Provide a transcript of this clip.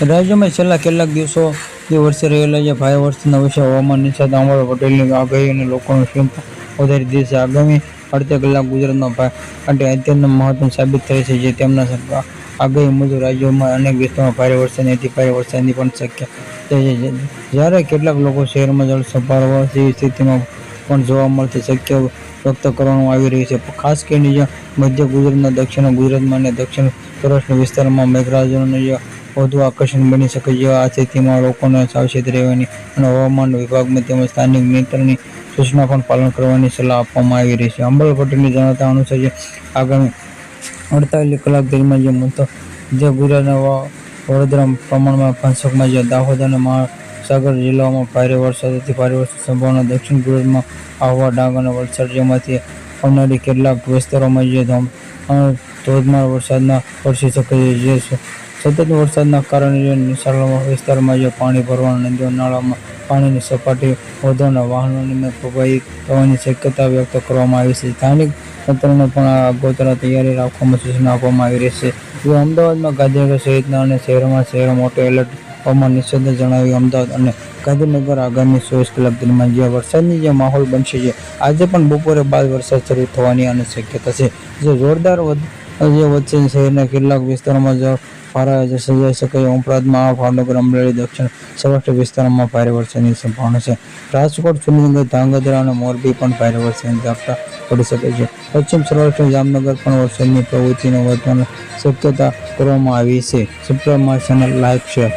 રાજ્યમાં છેલ્લા કેટલાક દિવસોથી વરસી રહેલા જે ભારે વરસાદના વિશે હવામાન નિષ્ણાત અમર પટેલની આગાહી અને લોકોનો ચિંતા વધારી દીધી છે. આગામી 48 કલાક ગુજરાતમાં માટે અત્યંત મહત્વનું સાબિત થાય છે. જે તેમના આગાહી મુજબ રાજ્યમાં અનેક વિસ્તારોમાં ભારે વરસાદની અતિ ભારે વરસાદની પણ શક્યતા છે. જ્યારે કેટલાક લોકો શહેરમાં જળ સંભરાવા જેવી સ્થિતિમાં પણ જોવા મળતી શક્યતા વ્યક્ત કરવામાં આવી રહી છે. ખાસ કરીને મધ્ય ગુજરાતના, દક્ષિણ ગુજરાતમાં અને દક્ષિણ સૌરાષ્ટ્રના વિસ્તારોમાં મેઘરાજાનું વધુ આકર્ષણ બની શકે છે. આ સ્થિતિમાં લોકોને સાવચેત રહેવાની અને હવામાન વિભાગની તેમજ સ્થાનિક તંત્રની સૂચના પણ પાલન કરવાની સલાહ આપવામાં આવી રહી છે. અંબાલાલ પટેલના જણાવ્યા અનુસાર આગામી 48 કલાક દરમિયાન મધ્ય ગુજરાતના વડોદરા પ્રમાણમાં પંચમહાલ, દાહોદ અને મહીસાગર જિલ્લાઓમાં ભારે વરસાદથી ભારે વરસાદની સંભાવના, દક્ષિણ ગુજરાતમાં આહવા, ડાંગ અને વલસાડ જેમાંથી આવનારી કેટલાક વિસ્તારોમાં ધોધમાર વરસાદ વરસી શકે છે. સતત વરસાદના કારણે નીચાણવાળા વિસ્તારોમાં પાણી ભરાવા, નદીઓ નાળામાં પાણીની સપાટી વધવાના વાહનોને પ્રભાવિત થવાની શક્યતા વ્યક્ત કરવામાં આવી છે. સ્થાનિક તંત્રને પણ આગોતરા તૈયારી રાખવા સૂચના આપવામાં આવી રહી છે. અમદાવાદ, ગાંધીનગર સહિતના અન્ય શહેરોમાં મોટો એલર્ટ હવામાન નિષ્ણાતોએ જણાવ્યું. અમદાવાદ અને ગાંધીનગર આગામી 24 કલાક દરમિયાન વરસાદની માહોલ બનશે. આજે પણ બપોર બાદ વરસાદ શરૂ થવાની શક્યતા છે. જે જોરદાર વચ્ચે શહેરના કેટલાક વિસ્તારોમાં ભારે સર્જાઈ શકે છે. ઉપરાંત ભાવનગર, અમરેલી, દક્ષિણ સૌરાષ્ટ્ર વિસ્તારોમાં ભારે વરસાદની સંભાવના છે. રાજકોટ, સુરેન્દ્રનગર, ધ્રાંગધ્રા અને મોરબી પણ ભારે વરસાદની ઝાપટા પડી શકે છે. પશ્ચિમ સૌરાષ્ટ્ર, જામનગર પણ વરસાદની પ્રવૃત્તિને વધવાની શક્યતા કરવામાં આવી છે. Subscribe my channel, like, share.